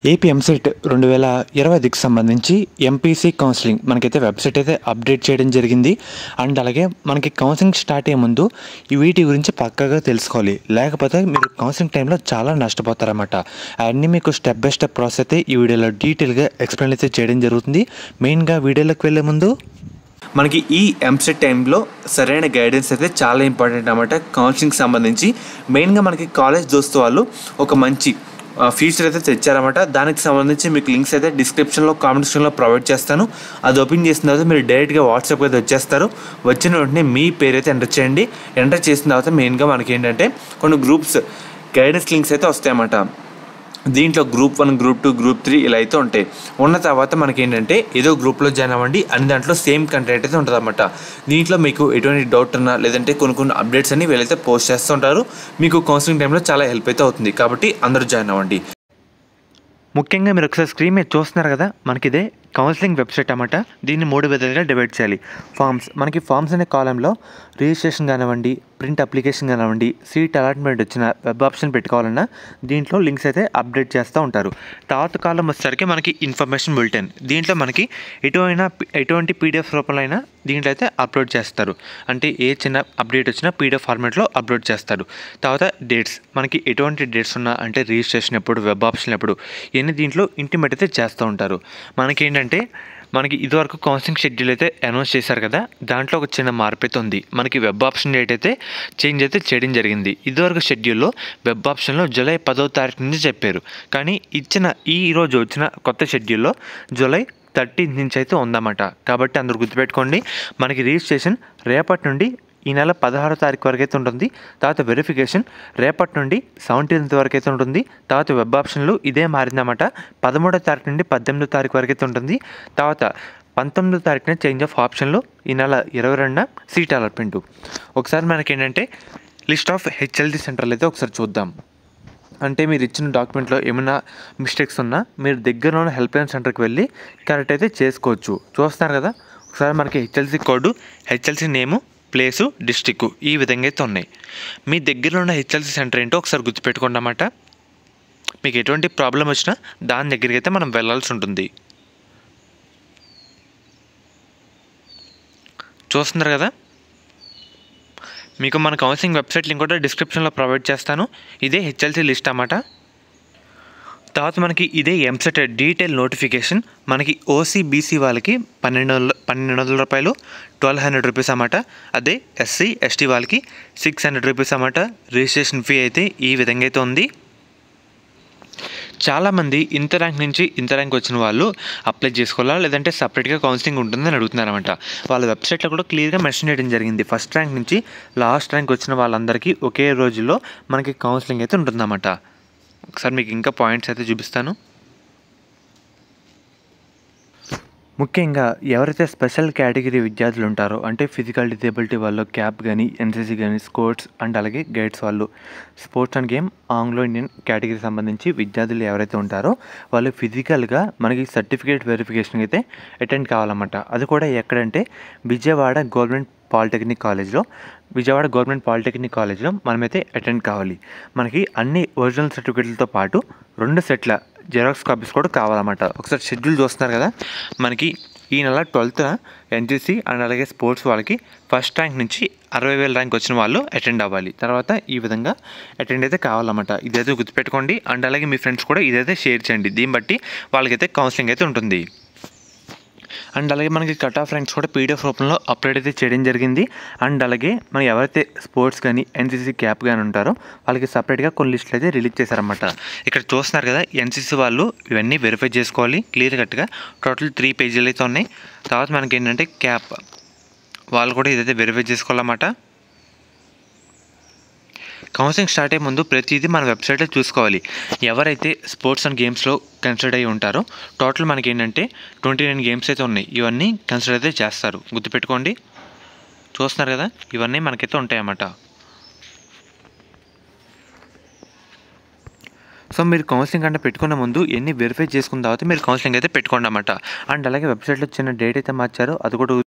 AP EAMCET 2020కి సంబంధించి MPC counselling మనకైతే website అయితే అప్డేట్ చేయడం జరిగింది. అండ్ అలాగే మనకి కౌన్సిలింగ్ స్టార్ట్ అయ్యే ముందు వీటి గురించి పక్కాగా తెలుసుకోవాలి. లేకపోతే మీరు కౌన్సిలింగ్ టైంలో చాలా నష్టపోతారన్నమాట. అవన్నీ మీకు స్టెప్ బై స్టెప్ ప్రాసెస్ అయితే ఈ వీడియోలో డీటెయిల్గా ఎక్స్ప్లెయిన్ అయితే చేయడం జరుగుతుంది. మెయిన్గా వీడియోలోకి వెళ్ళే ముందు మనకి ఈ ఎంసెట్ టైంలో సరైన గైడెన్స్ అయితే చాలా ఇంపార్టెంట్ అన్నమాట. కౌన్సిలింగ్ సంబంధించి మెయిన్గా మనకి కాలేజ్ దోస్తు వాళ్ళు ఒక మంచి ఫీచర్ అయితే తెచ్చారన్నమాట. దానికి సంబంధించి మీకు లింక్స్ అయితే డిస్క్రిప్షన్లో కామెంట్ సెక్షన్లో ప్రొవైడ్ చేస్తాను. అది ఓపెన్ చేసిన తర్వాత మీరు డైరెక్ట్గా వాట్సాప్ అయితే వచ్చేస్తారు. వచ్చిన వెంటనే మీ పేరు అయితే ఎంటర్ చేయండి. ఎంటర్ చేసిన తర్వాత మెయిన్గా మనకి ఏంటంటే కొన్ని గ్రూప్స్ గైడెన్స్ లింక్స్ అయితే వస్తాయన్నమాట. దీంట్లో గ్రూప్ 1, గ్రూప్ 2, గ్రూప్ 3 ఇలా అయితే ఉంటాయి. ఉన్న తర్వాత మనకి ఏంటంటే ఏదో గ్రూప్లో జాయిన్ అవ్వండి అని దాంట్లో సేమ్ కంటెంట్ అయితే ఉంటుంది అన్నమాట. దీంట్లో మీకు ఎటువంటి డౌట్ ఉన్నా లేదంటే కొన్ని అప్డేట్స్ అన్ని వీళ్ళైతే పోస్ట్ చేస్తూ ఉంటారు. మీకు కౌన్సిలింగ్ టైంలో చాలా హెల్ప్ అయితే అవుతుంది. కాబట్టి అందరూ జాయిన్ అవ్వండి. ముఖ్యంగా మీరు ఒకసారి స్క్రీన్ మీద చూస్తున్నారు కదా, మనకి ఇదే కౌన్సిలింగ్ వెబ్సైట్ అన్నమాట. దీన్ని 3 విధాలుగా డివైడ్ చేయాలి. మనకి ఫామ్స్ అనే కాలంలో రిజిస్ట్రేషన్ కానివ్వండి, ప్రింట్ అప్లికేషన్ కానివ్వండి, సీట్ అలాట్మెంట్ వచ్చిన వెబ్ ఆప్షన్ పెట్టుకోవాలన్నా దీంట్లో లింక్స్ అయితే అప్డేట్ చేస్తూ ఉంటారు. తర్వాత కాలం వచ్చేసరికి మనకి ఇన్ఫర్మేషన్ బులెటిన్. దీంట్లో మనకి ఎటువంటి పీడిఎఫ్ రూపంలో అయినా దీంట్లో అయితే అప్లోడ్ చేస్తారు. అంటే ఏ చిన్న అప్డేట్ వచ్చినా పీడిఎఫ్ ఫార్మాట్లో అప్లోడ్ చేస్తారు. తర్వాత డేట్స్, మనకి ఎటువంటి డేట్స్ ఉన్నా అంటే రిజిస్ట్రేషన్ ఎప్పుడు, వెబ్ ఆప్షన్ ఎప్పుడు, ఇవన్నీ దీంట్లో ఇంటిమేట్ అయితే చేస్తూ ఉంటారు. మనకి ఏంటంటే మనకి ఇదివరకు కౌన్సిలింగ్ షెడ్యూల్ అయితే అనౌన్స్ చేశారు కదా, దాంట్లో ఒక చిన్న మార్పు అయితే ఉంది. మనకి వెబ్ ఆప్షన్ డేట్ అయితే చేంజ్ అయితే చేయడం జరిగింది. ఇదివరకు షెడ్యూల్లో వెబ్ ఆప్షన్లో జూలై 10వ తారీఖు నుంచి చెప్పారు. కానీ ఈరోజు వచ్చిన కొత్త షెడ్యూల్లో జూలై 13th నుంచి అయితే ఉందన్నమాట. కాబట్టి అందరూ గుర్తుపెట్టుకోండి, మనకి రిజిస్ట్రేషన్ రేపటి నుండి ఈ నెల 16వ తారీఖు వరకు అయితే ఉంటుంది. తర్వాత వెరిఫికేషన్ రేపటి నుండి 17th వరకు అయితే ఉంటుంది. తర్వాత వెబ్ ఆప్షన్లు ఇదే మారిందన్నమాట. 13వ తారీఖు నుండి 18వ తారీఖు వరకు అయితే ఉంటుంది. తర్వాత 19వ తారీఖున చేంజ్ ఆఫ్ ఆప్షన్లు ఈ నెల 22న సీట్ అలాట్మెంట్. ఒకసారి మనకి ఏంటంటే లిస్ట్ ఆఫ్ హెచ్ఎల్టీ సెంటర్లు అయితే ఒకసారి చూద్దాం. అంటే మీరు ఇచ్చిన డాక్యుమెంట్లో ఏమైనా మిస్టేక్స్ ఉన్నా మీరు దగ్గరలో ఉన్న హెల్ప్ లైన్ సెంటర్కి వెళ్ళి కరెక్ట్ అయితే చేసుకోవచ్చు. చూస్తున్నారు కదా, ఒకసారి మనకి హెచ్ఎల్సీ కోడ్, హెచ్ఎల్సీ నేము, ప్లేసు, డిస్టిక్ ఈ విధంగా అయితే ఉన్నాయి. మీ దగ్గరలో ఉన్న హెచ్ఎల్సీ సెంటర్ ఏంటో ఒకసారి గుర్తుపెట్టుకోండి అన్నమాట. మీకు ఎటువంటి ప్రాబ్లం వచ్చినా దాని దగ్గరికి అయితే మనం వెళ్ళాల్సి ఉంటుంది. చూస్తున్నారు కదా, మీకు మన కౌన్సిలింగ్ వెబ్సైట్ లింక్ కూడా డిస్క్రిప్షన్లో ప్రొవైడ్ చేస్తాను. ఇదే హెచ్ఎల్సీ లిస్ట్ అన్నమాట. తర్వాత మనకి ఇదే ఎంసెట్ డీటెయిల్ నోటిఫికేషన్. మనకి ఓసీబీసీ వాళ్ళకి 1200 రూపాయలు, 1200 రూపీస్ అన్నమాట. అదే ఎస్సీ ఎస్టీ వాళ్ళకి 600 రూపీస్ అన్నమాట. రిజిస్ట్రేషన్ ఫీ అయితే ఈ విధంగా అయితే ఉంది. చాలామంది ఇంత ర్యాంక్ నుంచి ఇంత ర్యాంక్ వచ్చిన వాళ్ళు అప్లై చేసుకోవాలా లేదంటే సపరేట్గా కౌన్సిలింగ్ ఉంటుందని అడుగుతున్నారన్నమాట. వాళ్ళ వెబ్సైట్లో కూడా క్లియర్గా మెన్షన్ చేయడం జరిగింది. ఫస్ట్ ర్యాంక్ నుంచి లాస్ట్ ర్యాంక్ వచ్చిన వాళ్ళందరికీ ఒకే రోజులో మనకి కౌన్సిలింగ్ అయితే ఉంటుందన్నమాట. ఒకసారి మీకు ఇంకా పాయింట్స్ అయితే చూపిస్తాను. ముఖ్యంగా ఎవరైతే స్పెషల్ కేటగిరీ విద్యార్థులు ఉంటారో అంటే ఫిజికల్ డిజేబిలిటీ వాళ్ళు క్యాప్ కానీ, ఎన్సీసీ కానీ, స్పోర్ట్స్ అండ్ అలాగే గైడ్స్ వాళ్ళు, sports and game Anglo Indian category సంబంధించి విద్యార్థులు ఎవరైతే ఉంటారో వాళ్ళు ఫిజికల్గా మనకి సర్టిఫికేట్ వెరిఫికేషన్ అయితే అటెండ్ కావాలన్నమాట. అది కూడా ఎక్కడంటే విజయవాడ గవర్నమెంట్ పాలిటెక్నిక్ కాలేజ్లో మనమైతే అటెండ్ కావాలి. మనకి అన్ని ఒరిజినల్ సర్టిఫికేట్లతో పాటు 2 సెట్ల జెరాక్స్ కాపీస్ కూడా కావాలన్నమాట. ఒకసారి షెడ్యూల్ చూస్తున్నారు కదా, మనకి ఈ నెల 12th ఎన్సీసీ అండ్ అలాగే స్పోర్ట్స్ వాళ్ళకి ఫస్ట్ ర్యాంక్ నుంచి 60,000 ర్యాంక్ వచ్చిన వాళ్ళు అటెండ్ అవ్వాలి. తర్వాత ఈ విధంగా అటెండ్ అయితే కావాలన్నమాట. ఇదైతే గుర్తుపెట్టుకోండి. అండ్ అలాగే మీ ఫ్రెండ్స్ కూడా ఇదైతే షేర్ చేయండి. దీన్ని బట్టి వాళ్ళకైతే కౌన్సిలింగ్ అయితే ఉంటుంది. అండ్ అలాగే మనకి కట్ ఆఫ్ ర్యాంక్స్ కూడా పీడిఎఫ్ రూపంలో అప్లోడ్ అయితే చేయడం జరిగింది. అండ్ అలాగే మనం ఎవరైతే స్పోర్ట్స్ కానీ, ఎన్సీసీ క్యాప్ కానీ ఉంటారో వాళ్ళకి సపరేట్గా కొన్ని లిస్టులు అయితే రిలీజ్ చేశారన్నమాట. ఇక్కడ చూస్తున్నారు కదా, ఎన్సీసీ వాళ్ళు ఇవన్నీ వెరిఫై చేసుకోవాలి క్లియర్ కట్గా. టోటల్ 3 పేజీలు అయితే ఉన్నాయి. తర్వాత మనకి ఏంటంటే క్యాప్ వాళ్ళు కూడా ఇదైతే వెరిఫై చేసుకోవాలన్నమాట. కౌన్సిలింగ్ స్టార్ట్ అయ్యే ముందు ప్రతిదీ మన వెబ్సైట్లో చూసుకోవాలి. ఎవరైతే స్పోర్ట్స్ అండ్ గేమ్స్లో కన్సిడర్ అయ్యి ఉంటారో టోటల్ మనకి ఏంటంటే 29 గేమ్స్ అయితే ఉన్నాయి. ఇవన్నీ కన్సిడర్ అయితే చేస్తారు. గుర్తుపెట్టుకోండి. చూస్తున్నారు కదా, ఇవన్నీ మనకైతే ఉంటాయన్నమాట. సో మీరు కౌన్సిలింగ్ అంటే పెట్టుకున్న ముందు ఎన్ని వెరిఫై చేసుకున్న తర్వాత మీరు కౌన్సిలింగ్ అయితే పెట్టుకోండి అన్నమాట. అండ్ అలాగే వెబ్సైట్లో చిన్న డేట్ అయితే మార్చారో అది కూడా